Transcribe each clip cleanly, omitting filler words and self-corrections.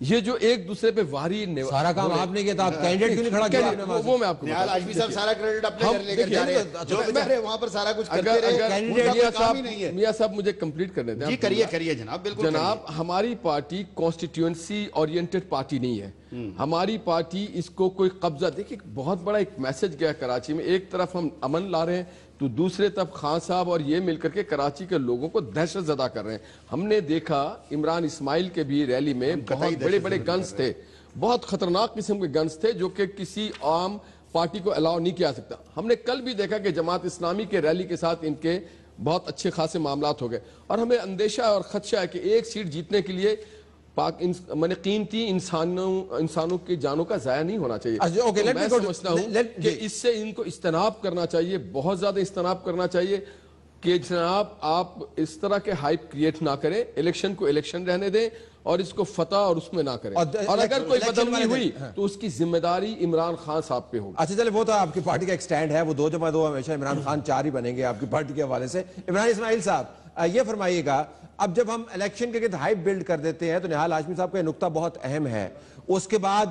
یہ جو ایک دوسرے پہ واری سارا کام آپ نے کیا تھا، کینڈیڈیٹ کیوں نہیں کھڑا کیا آپ نے؟ وہ میں آپ کو نہال ہاشمی صاحب سارا کریڈٹ اپنے گھر لے کر جا رہے ہیں، جو بیچارے وہاں پر سارا کچھ کرتے رہے. میاں صاحب مجھے کمپلیٹ کرنے دیں. جی کریے جناب، بالکل جناب. ہماری پارٹی کانسٹیٹیوئنسی اورینٹڈ پارٹی نہیں ہے. ہماری پارٹی اس کو کوئی قبضہ، دیکھیں بہت بڑا ایک میسج گیا کراچی میں، ایک طرف ہم امن لا رہے ہیں تو دوسرے طرف خان صاحب اور یہ مل کر کے کراچی کے لوگوں کو دہشت زدہ کر رہے ہیں. ہم نے دیکھا عمران اسماعیل کے بھی ریلی میں بہت بڑے بڑے گنز تھے، بہت خطرناک قسم کے گنز تھے جو کہ کسی عام پارٹی کو الاؤ نہیں کیا سکتا. ہم نے کل بھی دیکھا کہ جماعت اسلامی کے ریلی کے ساتھ ان کے بہت اچھے خاصے معاملات ہو گئے، اور ہمیں اندیشہ اور خدشہ ہے کہ ایک سیٹ جیتنے کے لیے قیمتی انسانوں کی جانوں کا ضائع نہیں ہونا چاہیے. میں سمجھتا ہوں کہ اس سے ان کو اجتناب کرنا چاہیے، بہت زیادہ اجتناب کرنا چاہیے کہ جناب آپ اس طرح کے ہائپ کریٹ نہ کریں، الیکشن کو الیکشن رہنے دیں اور اس کو فتح اور اس میں نہ کریں، اور اگر کوئی بدعملی ہوئی تو اس کی ذمہ داری عمران خان صاحب پہ ہوگی. اچھا چلے، وہ تو آپ کی پارٹی کا ایک سٹینڈ ہے، وہ 2+2 ہمیشہ عمران خان 4 ہی بنیں گے آپ کی پارٹی کے حوالے سے. عمران اسماعیل صاحب یہ فرمائیے گا، اب جب ہم الیکشن کے گرد ہائپ بلڈ کر دیتے ہیں تو نہال ہاشمی صاحب کا یہ نقطہ بہت اہم ہے، اس کے بعد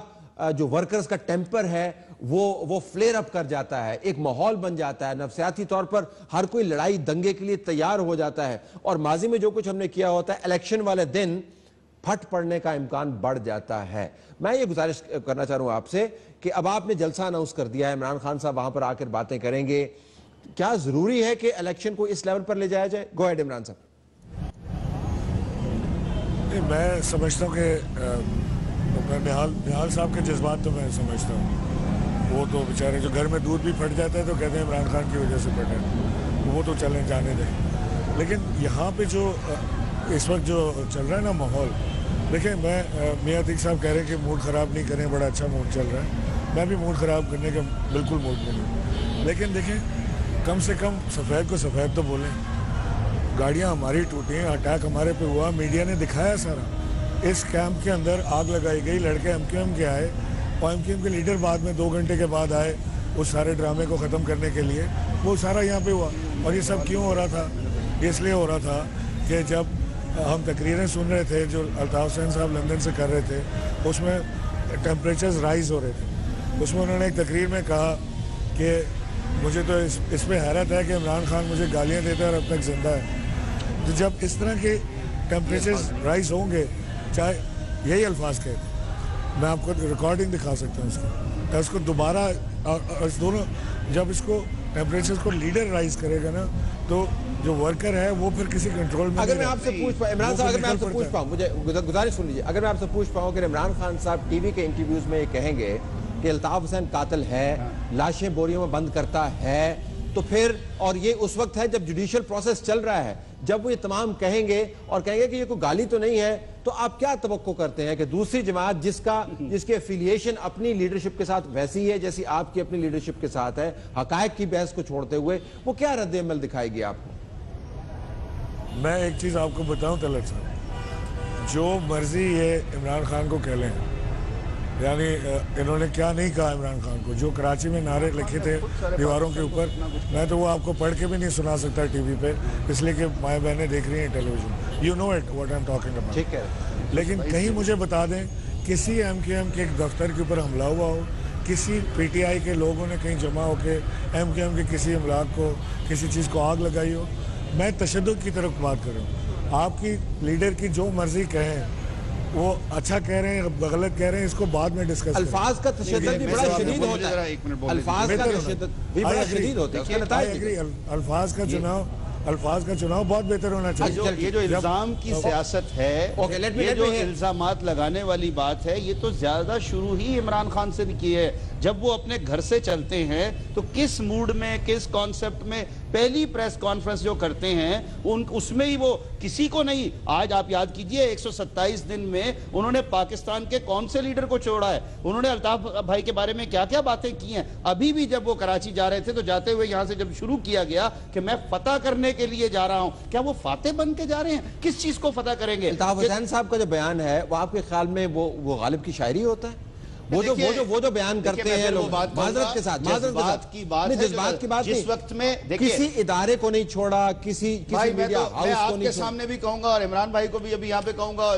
جو ورکرز کا ٹیمپر ہے وہ فلیئر اپ کر جاتا ہے، ایک ماحول بن جاتا ہے، نفسیاتی طور پر ہر کوئی لڑائی دنگے کے لیے تیار ہو جاتا ہے، اور ماضی میں جو کچھ ہم نے کیا ہوتا ہے الیکشن والے دن پھٹ پڑنے کا امکان بڑھ جاتا ہے. میں یہ گزارش کرنا چاہ رہا ہوں آپ سے کہ اب آپ نے جلسہ اناؤنس کر دیا ہے، عمران خان صاحب وہاں پر آ کر باتیں کریں گے، کیا ضروری ہے کہ الیکشن کو اس لیول پر لے جایا جائے؟ گو ہیڈ عمران صاحب. میں سمجھتا ہوں کہ نہال صاحب کے جذبات تو میں سمجھتا ہوں، وہ تو بیچارے جو گھر میں دودھ بھی پھٹ جاتا ہے تو کہتے ہیں عمران خان کی وجہ سے پھٹے، وہ تو چلیں جانے دیں. لیکن یہاں پہ جو اس وقت جو چل رہا ہے نا ماحول، دیکھیں میں میاں عتیق صاحب کہہ رہے ہیں کہ موڈ خراب نہیں کریں، بڑا اچھا موڈ چل رہا ہے، میں بھی موڈ خراب کرنے کا بالکل موڈ نہیں ہوں. لیکن دیکھیں کم سے کم سفید کو سفید تو بولیں. گاڑیاں ہماری ٹوٹی ہیں، اٹیک ہمارے پہ ہوا، میڈیا نے دکھایا سارا. اس کیمپ کے اندر آگ لگائی گئی، لڑکے ایم کیو ایم کے آئے اور ایم کیو ایم کے لیڈر بعد میں 2 گھنٹے کے بعد آئے اس سارے ڈرامے کو ختم کرنے کے لیے. وہ سارا یہاں پہ ہوا. اور یہ سب کیوں ہو رہا تھا؟ اس لیے ہو رہا تھا کہ جب ہم تقریریں سن رہے تھے جو الطاف حسین صاحب لندن سے کر رہے تھے، اس میں ٹیمپریچرز رائز ہو رہے تھے. اس میں انہوں نے ایک تقریر میں کہا کہ مجھے تو اس پہ حیرت ہے کہ عمران خان مجھے گالیاں دیتا ہے اور اب تک زندہ ہے. تو جب اس طرح کے ٹیمپریچرز رائز ہوں گے، چاہے یہی الفاظ کہتے ہیں، میں آپ کو ریکارڈنگ دکھا سکتا ہوں اس کو دوبارہ، اس دونوں جب اس کو ٹیمپریچر کو لیڈر رائز کرے گا نا تو جو ورکر ہے وہ پھر کسی کنٹرول میں. اگر میں آپ سے پوچھ پاؤں عمران صاحب، اگر میں آپ سے پوچھ پاؤں، مجھے گزارش سن لیجیے، اگر میں آپ سے پوچھ پاؤں کہ عمران خان صاحب ٹی وی کے انٹرویوز میں یہ کہیں گے کہ الطاف حسین قاتل ہے، لاشیں بوریوں میں بند کرتا ہے، تو پھر اور یہ اس وقت ہے جب جوڈیشل پروسیس چل رہا ہے، جب وہ یہ تمام کہیں گے اور کہیں گے کہ یہ کوئی گالی تو نہیں ہے، تو آپ کیا توقع کرتے ہیں کہ دوسری جماعت جس کی افیلیشن اپنی لیڈرشپ کے ساتھ ویسی ہے جیسی آپ کی اپنی لیڈرشپ کے ساتھ ہے، حقائق کی بحث کو چھوڑتے ہوئے، وہ کیا رد عمل دکھائے گی آپ کو؟ میں ایک چیز آپ کو بتاؤں طلعت صاحب، جو مرضی یہ عمران خان کو کہہ لیں، یعنی انہوں نے کیا نہیں کہا عمران خان کو، جو کراچی میں نعرے لکھے تھے دیواروں کے اوپر، میں تو وہ آپ کو پڑھ کے بھی نہیں سنا سکتا ٹی وی پہ، اس لیے کہ مائیں بہنیں دیکھ رہی ہیں television. You know it what I am talking about. ٹھیک ہے. لیکن کہیں مجھے بتا دیں کسی ایم کیو ایم کے ایک دفتر کے اوپر حملہ ہوا ہو، کسی پی ٹی آئی کے لوگوں نے کہیں جمع ہو کے ایم کیو ایم کے کسی املاک کو، کسی چیز کو آگ لگائی ہو. میں تشدد کی طرف بات کر رہا ہوں. آپ کی لیڈر کی جو مرضی کہیں، وہ اچھا کہہ رہے ہیں غلط کہہ رہے ہیں، اس کو بعد میں ڈسکس کریں. الفاظ کا تشدد بھی بڑا شدید ہوتا ہے، الفاظ کا تشدد بھی بڑا شدید ہوتا ہے، اس کا نتائج. الفاظ کا چناؤ بہت بہتر ہونا چاہیے. یہ جو الزام کی سیاست ہے، یہ جو الزامات لگانے والی بات ہے، یہ تو زیادہ شروع ہی عمران خان سے کی ہے. جب وہ اپنے گھر سے چلتے ہیں تو کس موڈ میں، کس کانسیپٹ میں پہلی پریس کانفرنس جو کرتے ہیں اس میں ہی وہ کسی کو نہیں. آج آپ یاد کیجئے 127 دن میں انہوں نے پاکستان کے کون سے لیڈر کو چھوڑا ہے، انہوں نے الطاف بھائی کے بارے میں کیا کیا باتیں کی ہیں. ابھی بھی جب وہ کراچی جا رہے تھے تو جاتے ہوئے یہاں سے جب شروع کیا گیا کہ میں فتح کرنے کے لیے جا رہا ہوں، کیا وہ فاتح بن کے جا رہے ہیں؟ کس چیز کو فتح کریں گے؟ الطاف حسین صاحب کا جو بیان ہے وہ آپ کے خیال میں وہ غالب کی شاعری ہوتا ہے؟ وہ جو بیان کرتے ہیں لوگ معذرت کے ساتھ جذبات کی بات ہے، جس وقت میں کسی ادارے کو نہیں چھوڑا، کسی میڈیا ہاؤس کو نہیں چھوڑا. میں آپ کے سامنے بھی کہوں گا اور عمران بھائی کو بھی ابھی یہاں پہ کہوں گا،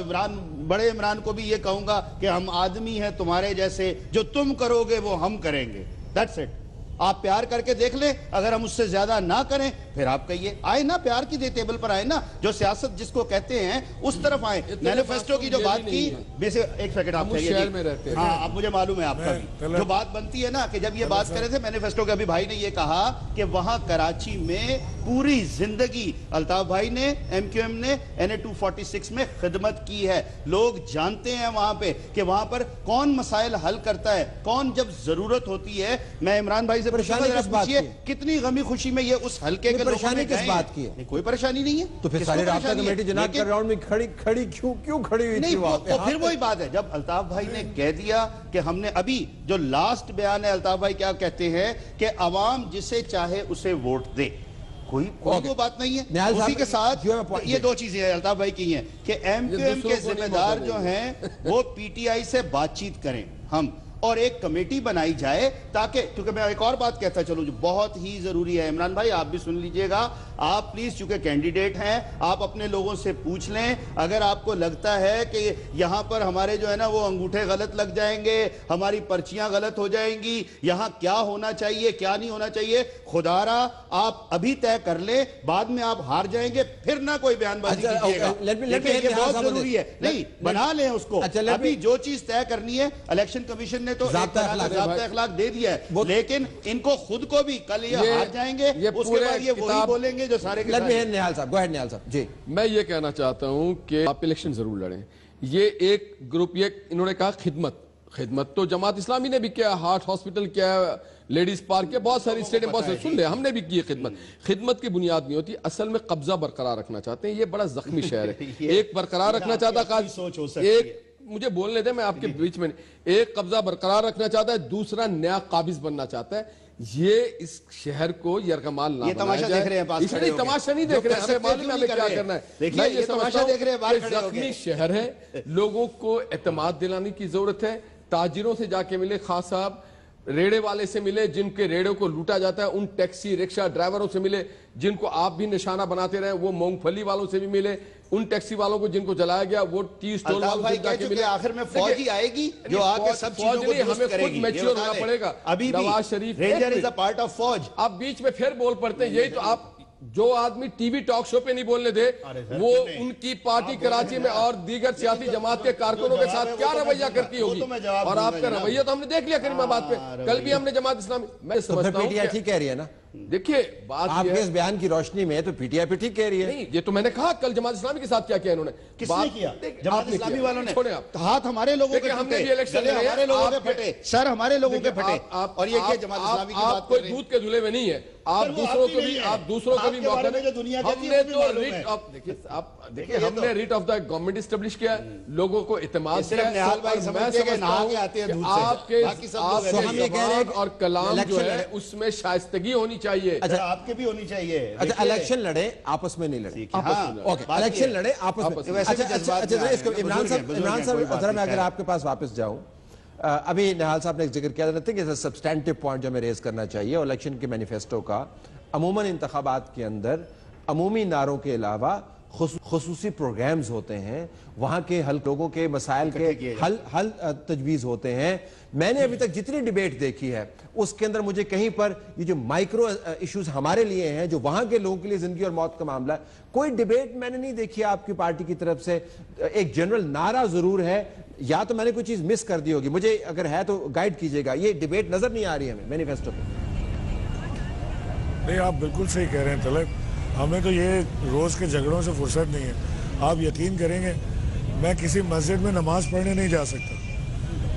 بڑے عمران کو بھی یہ کہوں گا کہ ہم آدمی ہیں تمہارے جیسے، جو تم کرو گے وہ ہم کریں گے. That's it. آپ پیار کر کے دیکھ لیں، اگر ہم اس سے زیادہ نہ کریں پھر آپ کہیے. آئے نا پیار کی ٹیبل پر آئے نا، جو سیاست جس کو کہتے ہیں اس طرف آئے. مینیفیسٹو کی جو بات کی، ایک سیکنڈ آپ کہیے. ہاں اب مجھے معلوم ہے آپ کا بھی جو بات بنتی ہے نا، کہ جب یہ بات کر رہے تھے مینیفیسٹو کے، ابھی بھائی نے یہ کہا کہ وہاں کراچی میں پوری زندگی الطاف بھائی نے، ایم کیو ایم نے NA 246 میں خدمت کی ہے. لوگ جانتے ہیں وہاں پہ کہ وہاں پر کون مسائل حل کرتا ہے، کون جب ضرورت ہوتی ہے. میں عمران بھائی سے پوچھیے کتنی غمی خوشی میں یہ اس حلقے کے لوگوں نے کس بات کی ہے؟ کوئی پریشانی نہیں ہے. تو پھر ساری رابطہ کمیٹی جناب کا راؤنڈ میں کھڑی کیوں کھڑی ہوئی تھی وہاں پہ؟ تو پھر وہی بات ہے، جب الطاف بھائی نے کہہ دیا کہ ہم نے ابھی جو لاسٹ بیان ہے، الطاف بھائی کیا کہتے ہیں کہ عوام جسے چاہے اسے ووٹ دے. کوئی وہ بات نہیں ہے. اسی کے ساتھ یہ دو چیزیں ہیں الطاف بھائی کی ہیں کہ ایم کیو ایم کے ذمہ دار جو ہیں وہ پی ٹی آئی سے بات چیت کریں ہم، اور ایک کمیٹی بنائی جائے تاکہ، کیونکہ میں ایک اور بات کہتا چلوں جو بہت ہی ضروری ہے. عمران بھائی آپ بھی سن لیجئے گا، آپ پلیز چونکہ کینڈیڈیٹ ہیں، آپ اپنے لوگوں سے پوچھ لیں. اگر آپ کو لگتا ہے کہ یہاں پر ہمارے جو ہے نا وہ انگوٹھے غلط لگ جائیں گے، ہماری پرچیاں غلط ہو جائیں گی، یہاں کیا ہونا چاہیے کیا نہیں ہونا چاہیے، خدا را آپ ابھی طے کر لیں. بعد میں آپ ہار جائیں گے پھر نہ کوئی بیان بازی کیجیے گا. یہ بہت ضروری ہے. نہیں بنا لیں اس کو. ابھی جو چیز طے کرنی ہے، الیکشن کمیشن نے تو ضابطہ اخلاق دے دیا ہے، لیکن ان کو خود کو بھی کل یہ ہار جائیں گے، اس کے بعد یہ وہی بولیں گے جو سارے کے سارے. نہال صاحب جی، میں یہ کہنا چاہتا ہوں کہ آپ الیکشن ضرور لڑیں. یہ ایک گروپ، یہ انہوں نے کہا خدمت تو جماعت اسلامی نے بھی کیا، ہارٹ ہاسپٹل کیا، لیڈیز پارک کیا، بہت ساری اسٹیڈیم، بہت ساری سن لے ہم نے بھی کی خدمت کی بنیاد نہیں ہوتی. اصل میں قبضہ برقرار رکھنا چاہتے ہیں. یہ بڑا زخمی شہر ہے. ایک برقرار رکھنا چاہتا ایک، مجھے بولنے دیں، میں آپ کے بیچ میں ایک قبضہ برقرار رکھنا چاہتا ہے، دوسرا نیا قابض بننا چاہتا ہے. یہ اس شہر کو یرغمال نہ بنایا جائے. اس لیے تماشا نہیں دیکھ رہے، ہمیں معلوم ہے ہمیں کیا کرنا ہے. میں یہ سمجھتا ہوں کہ زخمی شہر ہے، لوگوں کو اعتماد دلانے کی ضرورت ہے. تاجروں سے جا کے ملے، خاص صاحب ریڑے والے سے ملے جن کے ریڑوں کو لوٹا جاتا ہے، ان ٹیکسی رکشہ ڈرائیوروں سے ملے جن کو آپ بھی نشانہ بناتے رہے، وہ مونگ پھلی والوں سے بھی ملے، ان ٹیکسی والوں کو جن کو جلایا گیا، وہ ٹی سٹول والوں سے جا کے ملے. آخر میں فوج ہی آئے گی جو آ کے سب چیزوں کو درست کرے گی. ہمیں خود میچور ہونا پڑے گا. ابھی Nawaz Sharif ranger is a part of فوج. آپ بیچ میں پھر بول پڑتے ہیں. یہی تو آپ، جو آدمی ٹی وی ٹاک شو پہ نہیں بولنے دے، وہ ان کی پارٹی کراچی میں اور دیگر سیاسی جماعت کے کارکنوں کے ساتھ کیا رویہ کرتی ہوگی. اور آپ کا رویہ تو ہم نے دیکھ لیا کریم آباد پہ. کل بھی ہم نے جماعت اسلامی، میں سمجھتا ہوں کہ ٹھیک کہہ رہی ہے نا. دیکھیے بات آپ کے اس بیان کی روشنی میں تو پی ٹی آئی پہ ٹھیک کہہ رہی ہے. نہیں، یہ تو میں نے کہا کل جماعت اسلامی کے ساتھ کیا کیا انہوں نے. کس نے کیا؟ جماعت اسلامی والوں نے. چھوڑیں آپ، ہاتھ ہمارے لوگوں کے ہم نے بھی الیکشن لڑے، ہمارے لوگوں کے پھٹے، سر ہمارے لوگوں کے پھٹے. اور یہ کہ جماعت اسلامی کی بات کوئی دودھ کے دھلے میں نہیں ہے. آپ دوسروں کو بھی موقع دیں. ہم نے تو دیکھیے ہم نے rate of the government establish کیا، لوگوں کو اعتماد کیا. میں سمجھتا ہوں کہ آپ کے اور کلام جو ہے اس میں شائستگی ہونی چاہیے. آپ کے بھی ہونی چاہیے. اچھا الیکشن لڑے، آپس میں نہیں لڑے. الیکشن لڑے آپس میں. عمران صاحب ذرا میں اگر آپ کے پاس واپس جاؤں، ابھی نہال صاحب نے ایک ذکر کیا تھا سبسٹینٹو پوائنٹ جو ہمیں ریز کرنا چاہیے. اور الیکشن کے مینیفیسٹو کا عموماً انتخابات کے اندر عمومی نعروں کے علاوہ خصوصی پروگرامز ہوتے ہیں، وہاں کے لوگوں کے مسائل کے حل تجویز ہوتے ہیں. میں نے ابھی تک جتنی ڈیبیٹ دیکھی ہے اس کے اندر مجھے کہیں پر یہ جو مائکرو ایشوز ہمارے لیے ہیں، جو وہاں کے لوگوں کے لیے زندگی اور موت کا معاملہ ہے، کوئی ڈیبیٹ میں نے نہیں دیکھی آپ کی پارٹی کی طرف سے. ایک جنرل نعرہ ضرور ہے، یا تو میں نے کوئی چیز مس کر دی ہوگی، مجھے اگر ہے تو گائیڈ کیجئے گا. یہ ڈیبیٹ نظر نہیں آ رہی ہمیں مینیفیسٹو پہ. نہیں، آپ بالکل صحیح کہہ رہے ہیں طلب. ہمیں تو یہ روز کے جھگڑوں سے فرصت نہیں ہے. آپ یقین کریں گے میں کسی مسجد میں نماز پڑھنے نہیں جا سکتا.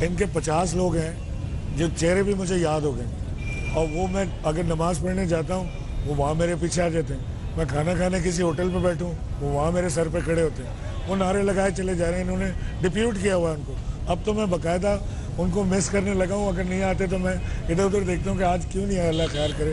ان کے 50 لوگ ہیں جو چہرے بھی مجھے یاد ہو گئے، اور وہ میں اگر نماز پڑھنے جاتا ہوں وہ وہاں میرے پیچھے آ جاتے ہیں. میں کھانا کھانے کسی ہوٹل پہ بیٹھوں وہ وہاں میرے سر پہ کھڑے ہوتے ہیں. وہ نعرے لگائے چلے جا رہے ہیں، انہوں نے ڈپیوٹ کیا ہوا ان کو. اب تو میں باقاعدہ ان کو مس کرنے لگا ہوں. اگر نہیں آتے تو میں ادھر ادھر دیکھتا ہوں کہ آج کیوں نہیں آیا، اللہ خیر کرے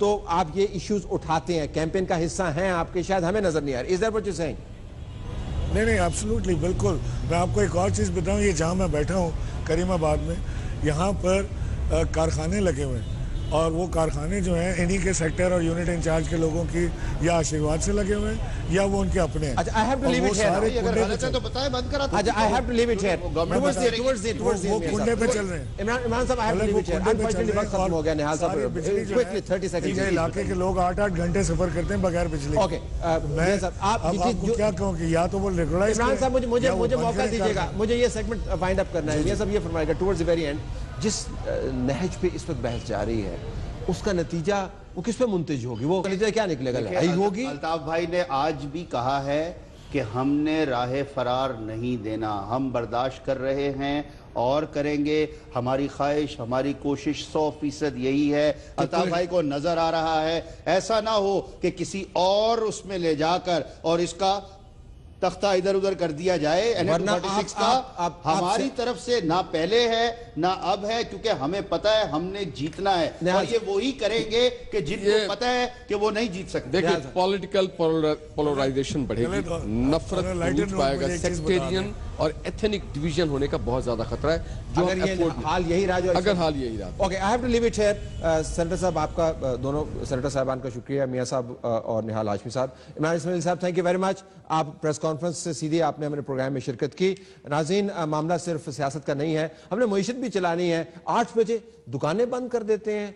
تو آپ یہ ایشوز اٹھاتے ہیں, کیمپین کا حصہ ہیں آپ کے, شاید ہمیں نظر نہیں آ رہی. Is that what you're saying? نہیں ایبسولوٹلی بالکل. میں آپ کو ایک اور چیز بتاؤں, یہ جہاں میں بیٹھا ہوں کریم آباد میں, یہاں پر کارخانے لگے ہوئے ہیں, اور وہ کارخانے جو ہیں انہی کے سیکٹر اور یونٹ انچارج کے لوگوں کی یا آشیرواد سے لگے ہوئے ہیں یا وہ ان کے اپنے ہیں. I have to leave it here. اگر غلط ہے تو بتائیں, بند کرا. I have to leave it here. Towards وہ کنڈے پہ چل رہے ہیں. عمران صاحب, I have to leave it here. Unfortunately وقت ختم ہو گیا. نہال صاحب quickly 30 seconds. یہ علاقے کے لوگ 8-8 گھنٹے سفر کرتے ہیں بغیر بجلی. اوکے, میں آپ کو کیا کہوں کہ یا تو وہ ریگولائز عمران صاحب مجھے موقع دیجیے گا, مجھے یہ سیگمنٹ فائنڈ اپ کرنا ہے. یہ سب یہ فرمائے گا ٹورڈز دی ویری اینڈ, جس نہج پہ اس وقت بحث جاری ہے اس کا نتیجہ وہ کس پہ منتج ہوگی, وہ نتیجہ کیا نکلے گا, لڑائی ہوگی. الطاف بھائی نے آج بھی کہا ہے کہ ہم نے راہ فرار نہیں دینا, ہم برداشت کر رہے ہیں اور کریں گے. ہماری خواہش, ہماری کوشش 100% یہی ہے. الطاف بھائی کو نظر آ رہا ہے ایسا نہ ہو کہ کسی اور اس میں لے جا کر اور اس کا تختہ ادھر ادھر کر دیا جائے. NH-46 کا ہماری طرف سے نہ پہلے ہے نہ اب ہے, کیونکہ ہمیں پتہ ہے ہم نے جیتنا ہے, اور یہ وہی کریں گے کہ جن کو پتہ ہے کہ وہ نہیں جیت سکتے. دیکھیں, پولیٹیکل پولرائزیشن بڑھے گی, نفرت روٹ پائے گا, سیکٹیرین اور ایتھنک ڈویژن ہونے کا بہت زیادہ خطرہ ہے. جو اگر حال یہی رہا, اگر حال یہی رہا. Okay, I have to leave it here. Senator صاحب, آپ کا دونوں سینیٹر صاحبان کا شکریہ, میاں صاحب اور نہال ہاشمی صاحب. عمران اسماعیل صاحب, تھینک یو ویری مچ. آپ پریس کانفرنس سے سیدھے آپ نے ہمارے پروگرام میں شرکت کی. ناظرین, معاملہ صرف سیاست کا نہیں ہے, ہم نے معیشت بھی چلانی ہے. 8 بجے دکانیں بند کر دیتے ہیں,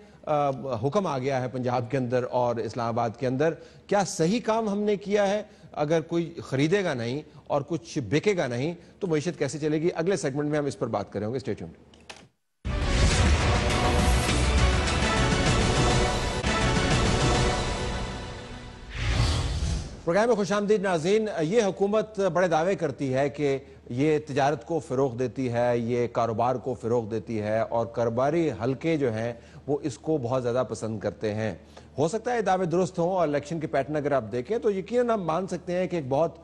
حکم آ گیا ہے پنجاب کے اندر اور اسلام آباد کے اندر. کیا صحیح کام ہم نے کیا ہے؟ اگر کوئی خریدے گا نہیں اور کچھ بکے گا نہیں تو معیشت کیسے چلے گی؟ اگلے سیگمنٹ میں ہم اس پر بات کریں گے. Stay tuned. پروگرام میں خوش آمدید ناظرین. یہ حکومت بڑے دعوے کرتی ہے کہ یہ تجارت کو فروغ دیتی ہے, یہ کاروبار کو فروغ دیتی ہے, اور کاروباری حلقے جو ہیں وہ اس کو بہت زیادہ پسند کرتے ہیں. ہو سکتا ہے یہ دعوے درست ہوں, اور الیکشن کے پیٹرن اگر آپ دیکھیں تو یقیناً ہم مان سکتے ہیں کہ ایک بہت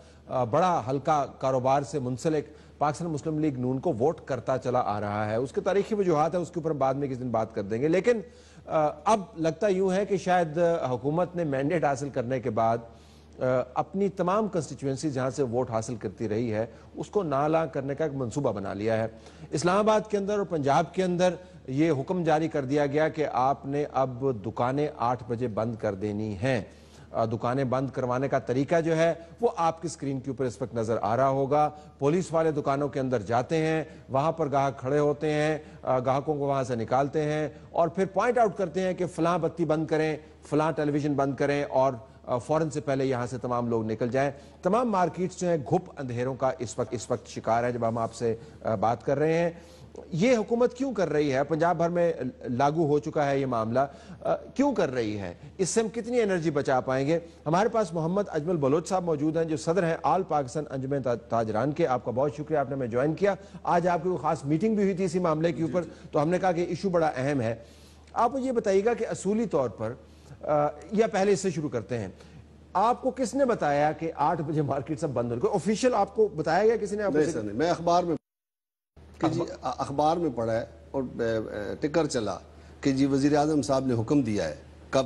بڑا حلقہ کاروبار سے منسلک پاکستان مسلم لیگ نون کو ووٹ کرتا چلا آ رہا ہے. اس کے تاریخی وجوہات ہیں, اس کے اوپر ہم بعد میں کس دن بات کر دیں گے. لیکن اب لگتا یوں ہے کہ شاید حکومت نے مینڈیٹ حاصل کرنے کے بعد اپنی تمام کنسٹیچوئنسی جہاں سے ووٹ حاصل کرتی رہی ہے اس کو نالا کرنے کا ایک منصوبہ بنا لیا ہے. اسلام آباد کے اندر اور پنجاب کے اندر یہ حکم جاری کر دیا گیا کہ آپ نے اب دکانیں 8 بجے بند کر دینی ہیں. دکانیں بند کروانے کا طریقہ جو ہے وہ آپ کی سکرین کے اوپر اس وقت نظر آ رہا ہوگا. پولیس والے دکانوں کے اندر جاتے ہیں, وہاں پر گاہک کھڑے ہوتے ہیں, گاہکوں کو وہاں سے نکالتے ہیں اور پھر پوائنٹ آؤٹ کرتے ہیں کہ فلاں بتی بند کریں, فلاں ٹیلی ویژن بند کریں, اور فوراً سے پہلے یہاں سے تمام لوگ نکل جائیں. تمام مارکیٹس جو ہیں گھپ اندھیروں کا اس وقت شکار ہے جب ہم آپ سے بات کر رہے ہیں. یہ حکومت کیوں کر رہی ہے؟ پنجاب بھر میں لاگو ہو چکا ہے یہ معاملہ, کیوں کر رہی ہے؟ اس سے ہم کتنی انرجی بچا پائیں گے؟ ہمارے پاس محمد اجمل بلوچ صاحب موجود ہیں جو صدر ہیں آل پاکستان انجمن تاجران کے. آپ کا بہت شکریہ, آپ نے ہمیں جوائن کیا. آج آپ کی کوئی خاص میٹنگ بھی ہوئی تھی اسی معاملے کے اوپر, تو ہم نے کہا کہ ایشو بڑا اہم ہے. آپ مجھے یہ بتائیے گا کہ اصولی طور پر, یا پہلے اس سے شروع کرتے ہیں, آپ کو کس نے بتایا کہ 8 بجے مارکیٹ سب بند ہو گئے؟ آفیشیل آپ کو بتایا گیا کسی نے؟ میں اخبار میں پڑھا ہے اور ٹکر چلا کہ جی وزیر اعظم صاحب نے حکم دیا ہے,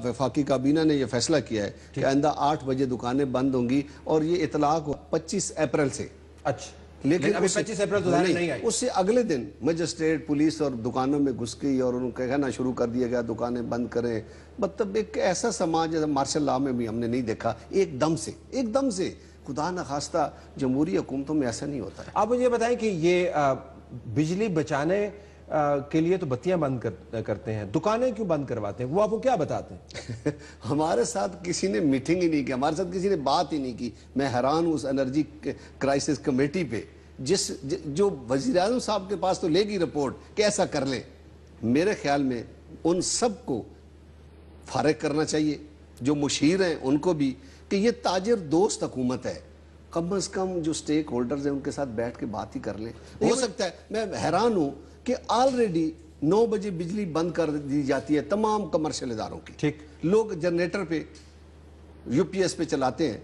وفاقی کابینہ نے یہ فیصلہ کیا ہے کہ آئندہ 8 بجے دکانیں بند ہوں گی, اور یہ اطلاق 25 اپریل سے. اچھا, لیکن ابھی 25 اپریل تو نہیں آئی. اس سے اگلے دن مجسٹریٹ پولیس اور دکانوں میں گھس گئی اور ان کو کہنا شروع کر دیا گیا دکانیں بند کریں. مطلب ایک ایسا سماج مارشل لاء میں بھی ہم نے نہیں دیکھا. ایک دم سے خدا نخواستہ جمہوری حکومتوں میں ایسا نہیں ہوتا ہے. آپ مجھے یہ بتائیں کہ یہ بجلی بچانے کے لیے تو بتیاں بند کرتے ہیں, دکانیں کیوں بند کرواتے ہیں؟ وہ آپ کو کیا بتاتے ہیں؟ ہمارے ساتھ کسی نے میٹنگ ہی نہیں کی, ہمارے ساتھ کسی نے بات ہی نہیں کی. میں حیران ہوں اس انرجی کرائسس کمیٹی پہ, جو وزیر اعظم صاحب کے پاس تو لے گی رپورٹ کہ ایسا کر لیں. میرے خیال میں ان سب کو فارغ کرنا چاہیے, جو مشیر ہیں ان کو بھی, کہ یہ تاجر دوست حکومت ہے. کم از کم جو سٹیک ہولڈرز ہیں ان کے ساتھ بیٹھ کے بات ہی کر لیں. ہو سکتا ہے, میں حیران ہوں کہ آلریڈی 9 بجے بجلی بند کر دی جاتی ہے تمام کمرشل اداروں کی. ٹھیک, لوگ جنریٹر پہ یو پی ایس پہ چلاتے ہیں.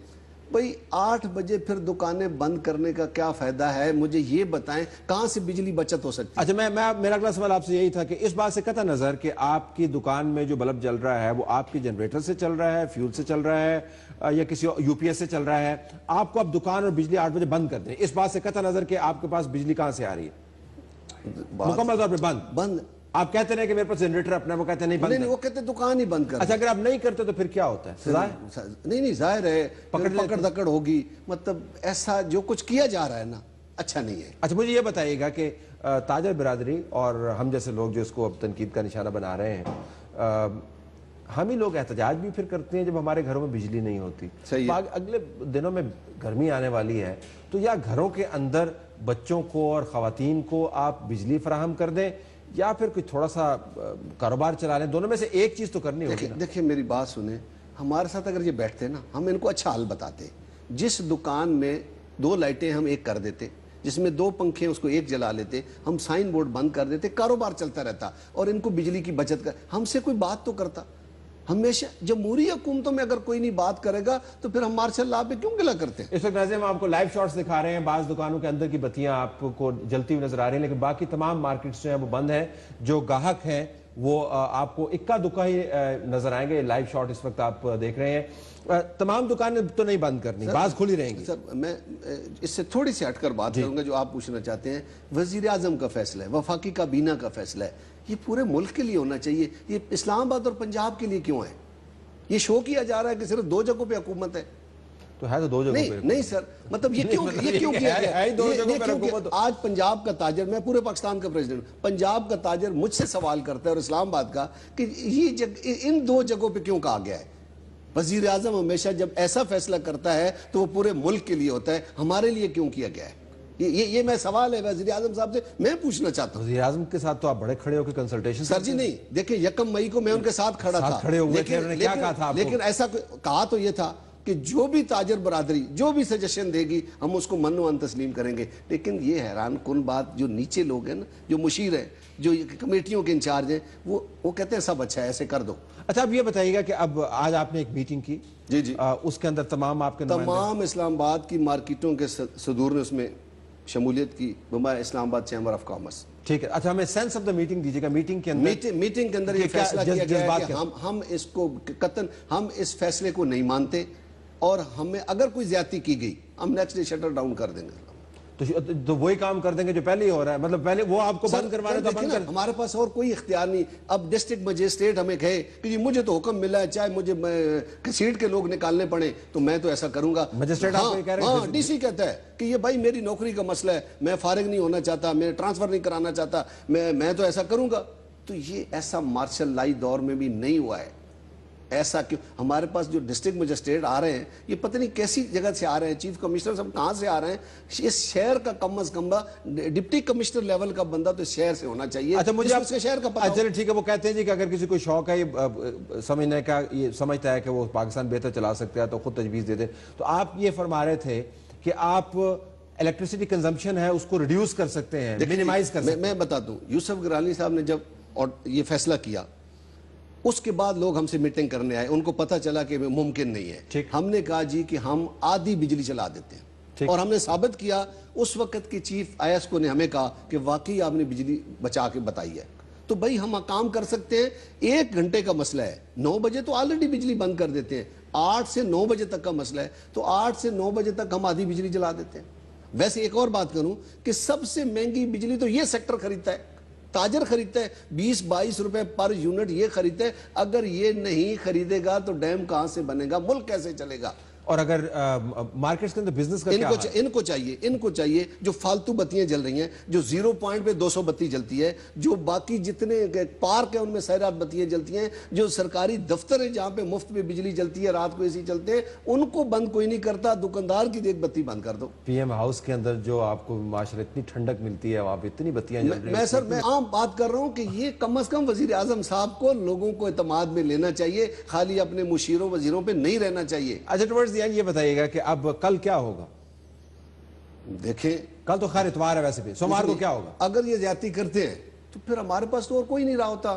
بھائی 8 بجے پھر دکانیں بند کرنے کا کیا فائدہ ہے؟ مجھے یہ بتائیں کہاں سے بجلی بچت ہو سکتی ہے؟ اچھا، میرا اگلا سوال آپ سے یہی تھا کہ اس بات سے قطع نظر کہ آپ کی دکان میں جو بلب جل رہا ہے وہ آپ کی جنریٹر سے چل رہا ہے، فیول سے چل رہا ہے یا کسی یو پی ایس سے چل رہا ہے، آپ کو اب دکان اور بجلی 8 بجے بند کر دیں، اس بات سے قطع نظر کہ آپ کے پاس بجلی کہاں سے آ رہی ہے؟ مکمل طور پہ بند. آپ کہتے ہیں کہ میرے پاس جنریٹر اپنا، وہ کہتے ہیں نہیں بند. نہیں، وہ کہتے ہیں دکان ہی بند کر. اچھا، اگر آپ نہیں کرتے تو پھر کیا ہوتا ہے؟ نہیں، ظاہر ہے پکڑ دکڑ ہوگی. مطلب ایسا جو کچھ کیا جا رہا ہے نا اچھا نہیں ہے. اچھا، مجھے یہ بتائیے گا کہ تاجر برادری اور ہم جیسے لوگ جو اس کو اب تنقید کا نشانہ بنا رہے ہیں، ہم ہی لوگ احتجاج بھی پھر کرتے ہیں جب ہمارے گھروں میں بجلی نہیں ہوتی. اگلے دنوں میں گرمی آنے والی ہے تو یا گھروں کے اندر بچوں کو اور خواتین کو آپ بجلی فراہم کر دیں یا پھر کوئی تھوڑا سا کاروبار چلا لیں، دونوں میں سے ایک چیز تو کرنی ہوگی. دیکھیں میری بات سنیں، ہمارے ساتھ اگر یہ بیٹھتے نا ہم ان کو اچھا حل بتاتے. جس دکان میں 2 لائٹیں ہم ایک کر دیتے، جس میں 2 پنکھے اس کو ایک جلا لیتے، ہم سائن بورڈ بند کر دیتے، کاروبار چلتا رہتا اور ان کو بجلی کی بچت کر. ہم سے کوئی بات تو کرتا. ہمیشہ جمہوری حکومتوں میں اگر کوئی نہیں بات کرے گا تو پھر ہم مارشل لا پہ کیوں گلا کرتے ہیں؟ اس وقت ویسے ہم آپ کو لائیو شارٹس دکھا رہے ہیں، بعض دکانوں کے اندر کی بتیاں آپ کو جلتی ہوئی نظر آ رہی ہیں، لیکن باقی تمام مارکیٹس جو ہیں وہ بند ہیں. جو گاہک ہیں وہ آپ کو اکا دکا ہی نظر آئیں گے. لائیو شارٹ اس وقت آپ دیکھ رہے ہیں. تمام دکانیں تو نہیں بند کرنی، بعض کھلی رہیں گی. سر میں اس سے تھوڑی سی ہٹ کر بات کروں گا جو آپ پوچھنا چاہتے ہیں. وزیر اعظم کا فیصلہ ہے، وفاقی کابینہ کا فیصلہ ہے، یہ پورے ملک کے لیے ہونا چاہیے. یہ اسلام آباد اور پنجاب کے لیے کیوں ہے؟ یہ شو کیا جا رہا ہے کہ صرف 2 جگہوں پہ حکومت ہے. تو ہے تو 2 جگہوں پہ. نہیں سر، مطلب یہ کیوں کیا گیا؟ آج پنجاب کا تاجر، میں پورے پاکستان کا پریزیڈنٹ، پنجاب کا تاجر مجھ سے سوال کرتا ہے اور اسلام آباد کا کہ یہ ان 2 جگہوں پہ کیوں کہا گیا ہے؟ وزیر اعظم ہمیشہ جب ایسا فیصلہ کرتا ہے تو وہ پورے ملک کے لیے ہوتا ہے، ہمارے لیے کیوں کیا گیا ہے؟ یہ میں سوال ہے وزیر اعظم صاحب سے میں پوچھنا چاہتا ہوں. وزیر اعظم کے ساتھ تو آپ بڑے کھڑے ہو کے کنسلٹیشن. سر جی نہیں، دیکھیں 1 مئی کو میں ان کے ساتھ کھڑا تھا، کھڑے ہوئے تھے، انہوں نے کیا کہا تھا؟ لیکن ایسا کہا تو یہ تھا کہ جو بھی تاجر برادری جو بھی سجیشن دے گی ہم اس کو من و ان تسلیم کریں گے. لیکن یہ حیران کن بات، جو نیچے لوگ ہیں نا، جو مشیر ہیں، جو کمیٹیوں کے انچارج ہیں، وہ کہتے ہیں سب اچھا ہے، ایسے کر دو. اچھا، اب یہ بتائیے گا کہ اب آج آپ نے ایک میٹنگ کی. جی اس کے اندر تمام آپ کے تمام اسلام آباد کی مارکیٹوں کے صدور نے اس میں شمولیت کی، بمائے اسلام آباد چیمبر آف کامرس. ٹھیک ہے. اچھا، ہمیں سینس آف دا میٹنگ دیجیے گا. میٹنگ کے اندر یہ فیصلہ کیا گیا ہے کہ ہم اس کو قطعاً ہم اس فیصلے کو نہیں مانتے اور ہمیں اگر کوئی زیادتی کی گئی ہم نیکسٹ ڈے شٹر ڈاؤن کر دیں گے. تو وہی کام کر دیں گے جو پہلے ہی ہو رہا ہے. مطلب پہلے وہ آپ کو بند کروانا تھا، بند کر. ہمارے پاس اور کوئی اختیار نہیں. اب ڈسٹرکٹ مجسٹریٹ ہمیں کہے کہ جی مجھے تو حکم ملا ہے، چاہے مجھے سیٹ کے لوگ نکالنے پڑے تو میں تو ایسا کروں گا. مجسٹریٹ آپ کو یہ کہہ رہے ہیں؟ ہاں، ڈی سی کہتا ہے کہ یہ بھائی میری نوکری کا مسئلہ ہے، میں فارغ نہیں ہونا چاہتا، میں ٹرانسفر نہیں کرانا چاہتا، میں تو ایسا کروں گا. تو یہ ایسا مارشل لائی دور میں بھی نہیں ہوا ہے. ایسا کیوں؟ ہمارے پاس جو ڈسٹرکٹ مجسٹریٹ آ رہے ہیں یہ پتہ نہیں کیسی جگہ سے آ رہے ہیں، چیف کمشنر سب کہاں سے آ رہے ہیں. اس شہر کا کم از کم ڈپٹی کمشنر لیول کا بندہ تو شہر سے ہونا چاہیے. اچھا، مجھے اس کے شہر کا پتہ. چلے ٹھیک ہے. وہ کہتے ہیں جی کہ اگر کسی کو شوق ہے یہ سمجھنے کا، یہ سمجھتا ہے کہ وہ پاکستان بہتر چلا سکتا ہے تو خود تجویز دے دے. تو آپ یہ فرما رہے تھے کہ آپ الیکٹریسٹی کنزمپشن ہے اس کو ریڈیوس کر سکتے ہیں، منیمائز کر سکتے ہیں. میں بتاتا ہوں، یوسف گرانی صاحب نے جب یہ فیصلہ کیا اس کے بعد لوگ ہم سے میٹنگ کرنے آئے، ان کو پتہ چلا کہ ممکن نہیں ہے. ہم نے کہا جی کہ ہم آدھی بجلی چلا دیتے ہیں اور ہم نے ثابت کیا. اس وقت کے چیف آئی ایس کو نے ہمیں کہا کہ واقعی آپ نے بجلی بچا کے بتائی ہے. تو بھائی ہم کام کر سکتے ہیں. 1 گھنٹے کا مسئلہ ہے، 9 بجے تو آلریڈی بجلی بند کر دیتے ہیں. 8 سے 9 بجے تک کا مسئلہ ہے تو 8 سے 9 بجے تک ہم آدھی بجلی جلا دیتے ہیں. ویسے ایک اور بات کروں کہ سب سے مہنگی بجلی تو یہ سیکٹر خریدتا ہے، تاجر خریدتا ہے. 20-22 روپے پر یونٹ یہ خریدتا ہے. اگر یہ نہیں خریدے گا تو ڈیم کہاں سے بنے گا، ملک کیسے چلے گا؟ اور اگر مارکیٹس کے اندر بزنس کا کیا ہے؟ ان کو چاہیے جو فالتو بتیاں جل رہی ہیں، جو 0 پوائنٹ پہ 200 بتی جلتی ہے، جو باقی جتنے پارک ہیں ان میں سیرات بتیاں جلتی ہیں، جو سرکاری دفتر ہیں جہاں پہ مفت میں بجلی جلتی ہے، رات کو اے سی چلتے ہیں، ان کو بند کوئی نہیں کرتا. دکاندار کی 1 بتی بند کر دو. پی ایم ہاؤس کے اندر جو آپ کو معاشرے اتنی ٹھنڈک ملتی ہے وہاں پہ اتنی بتیاں جل رہی ہیں. میں عام بات کر رہا ہوں کہ یہ کم از کم وزیر اعظم صاحب کو لوگوں کو اعتماد میں لینا چاہیے، خالی اپنے مشیروں وزیروں پہ نہیں رہنا چاہیے. اچھا، یہ بتائیے گا کہ اب کل کیا ہوگا؟ دیکھیں کل تو خیر اتوار ہے، ویسے بھی سوموار کو کیا ہوگا؟ اگر یہ زیادتی کرتے ہیں تو پھر ہمارے پاس تو اور کوئی نہیں رہا ہوتا.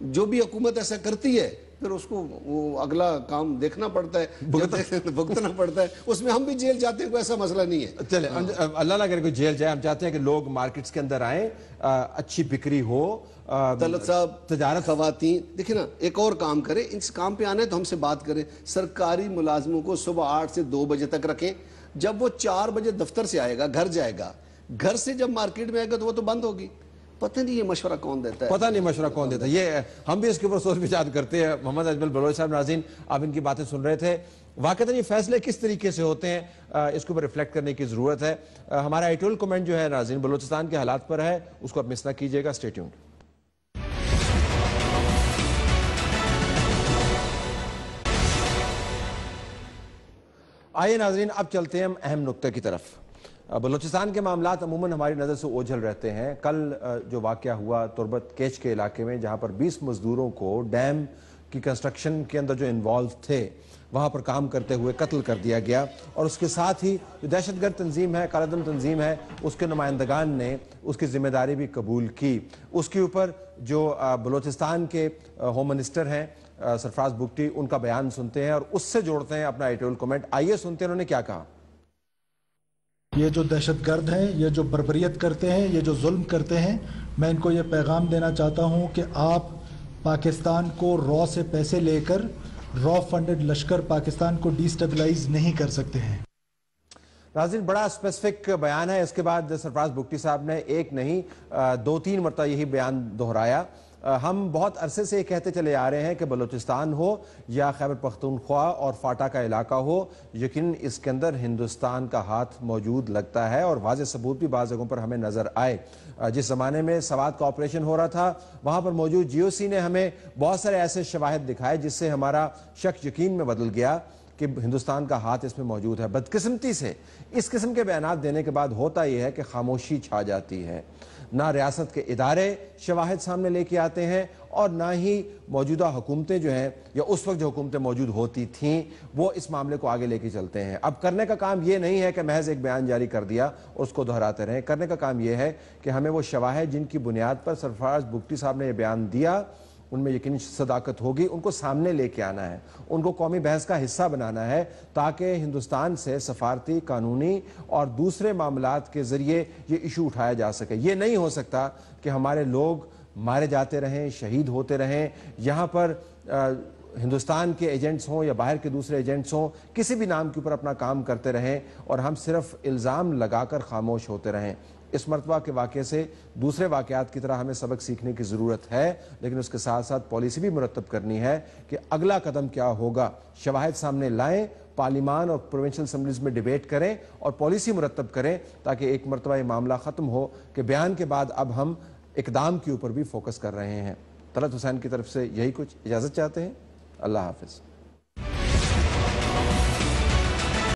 جو بھی حکومت ایسا کرتی ہے پھر اس کو وہ اگلا کام دیکھنا پڑتا ہے, بھگتنا پڑتا ہے, اس میں ہم بھی جیل جاتے ہیں, کوئی ایسا مسئلہ نہیں ہے. چلے اللہ نہ کرے کوئی جیل جائے, ہم چاہتے ہیں کہ لوگ مارکیٹس کے اندر آئیں, اچھی بکری ہو. طلعت صاحب, تجارت, خواتین دیکھیں نا, ایک اور کام کریں, اس کام پہ آنا ہے تو ہم سے بات کریں. سرکاری ملازموں کو صبح 8 سے 2 بجے تک رکھیں, جب وہ 4 بجے دفتر سے آئے گا, گھر جائے گا, گھر سے جب مارکیٹ میں آئے گا تو وہ تو بند ہوگی. پتہ نہیں یہ مشورہ کون دیتا ہے, پتہ نہیں مشورہ کون دیتا ہے. یہ ہم بھی اس کے اوپر سوچ بچار کرتے ہیں. محمد اجمل بلوچ صاحب, ناظرین آپ ان کی باتیں سن رہے تھے. واقعتاً یہ فیصلے کس طریقے سے ہوتے ہیں, اس کے اوپر ریفلیکٹ کرنے کی ضرورت ہے. ہمارا ایڈیٹوریل کمنٹ جو ہے ناظرین بلوچستان کے حالات پر ہے, اس کو آپ مس نہ کیجیے گا. Stay tuned. آئیے ناظرین اب چلتے ہیں ہم اہم نقطے کی طرف. بلوچستان کے معاملات عموماً ہماری نظر سے اوجھل رہتے ہیں. کل جو واقعہ ہوا تربت کیچ کے علاقے میں, جہاں پر 20 مزدوروں کو ڈیم کی کنسٹرکشن کے اندر جو انوالو تھے وہاں پر کام کرتے ہوئے قتل کر دیا گیا, اور اس کے ساتھ ہی جو دہشت گرد تنظیم ہے, کالعدم تنظیم ہے, اس کے نمائندگان نے اس کی ذمہ داری بھی قبول کی. اس کے اوپر جو بلوچستان کے ہوم منسٹر ہیں سرفراز بگٹی, ان کا بیان سنتے ہیں اور اس سے جوڑتے ہیں اپنا ایڈیٹوریل کمنٹ. آئیے سنتے ہیں انہوں نے کیا کہا. یہ جو دہشت گرد ہیں, یہ جو بربریت کرتے ہیں, یہ جو ظلم کرتے ہیں, میں ان کو یہ پیغام دینا چاہتا ہوں کہ آپ پاکستان کو را سے پیسے لے کر را فنڈڈ لشکر پاکستان کو ڈیسٹیبلائز نہیں کر سکتے ہیں. ناظرین بڑا اسپیسیفک بیان ہے. اس کے بعد سرفراز بگٹی صاحب نے ایک نہیں 2-3 مرتبہ یہی بیان دہرایا. ہم بہت عرصے سے یہ کہتے چلے آ رہے ہیں کہ بلوچستان ہو یا خیبر پختونخوا اور فاٹا کا علاقہ ہو, یقین اس کے اندر ہندوستان کا ہاتھ موجود لگتا ہے, اور واضح ثبوت بھی بعض جگہوں پر ہمیں نظر آئے. جس زمانے میں سوات کا آپریشن ہو رہا تھا, وہاں پر موجود جی او سی نے ہمیں بہت سارے ایسے شواہد دکھائے جس سے ہمارا شک یقین میں بدل گیا کہ ہندوستان کا ہاتھ اس میں موجود ہے. بدقسمتی سے اس قسم کے بیانات دینے کے بعد ہوتا یہ ہے کہ خاموشی چھا جاتی ہے. نہ ریاست کے ادارے شواہد سامنے لے کے آتے ہیں, اور نہ ہی موجودہ حکومتیں جو ہیں یا اس وقت جو حکومتیں موجود ہوتی تھیں وہ اس معاملے کو آگے لے کے چلتے ہیں. اب کرنے کا کام یہ نہیں ہے کہ محض ایک بیان جاری کر دیا اور اس کو دہراتے رہیں. کرنے کا کام یہ ہے کہ ہمیں وہ شواہد جن کی بنیاد پر سرفراز بگٹی صاحب نے یہ بیان دیا, ان میں یقینی صداقت ہوگی, ان کو سامنے لے کے آنا ہے, ان کو قومی بحث کا حصہ بنانا ہے, تاکہ ہندوستان سے سفارتی, قانونی اور دوسرے معاملات کے ذریعے یہ ایشو اٹھایا جا سکے. یہ نہیں ہو سکتا کہ ہمارے لوگ مارے جاتے رہیں, شہید ہوتے رہیں, یہاں پر ہندوستان کے ایجنٹس ہوں یا باہر کے دوسرے ایجنٹس ہوں, کسی بھی نام کے اوپر اپنا کام کرتے رہیں اور ہم صرف الزام لگا کر خاموش ہوتے رہیں. اس مرتبہ کے واقعے سے دوسرے واقعات کی طرح ہمیں سبق سیکھنے کی ضرورت ہے, لیکن اس کے ساتھ ساتھ پالیسی بھی مرتب کرنی ہے کہ اگلا قدم کیا ہوگا. شواہد سامنے لائیں, پارلیمان اور پروونشل اسمبلیز میں ڈیبیٹ کریں اور پالیسی مرتب کریں, تاکہ ایک مرتبہ یہ معاملہ ختم ہو کہ بیان کے بعد اب ہم اقدام کے اوپر بھی فوکس کر رہے ہیں. طلعت حسین کی طرف سے یہی کچھ. اجازت چاہتے ہیں. اللہ حافظ.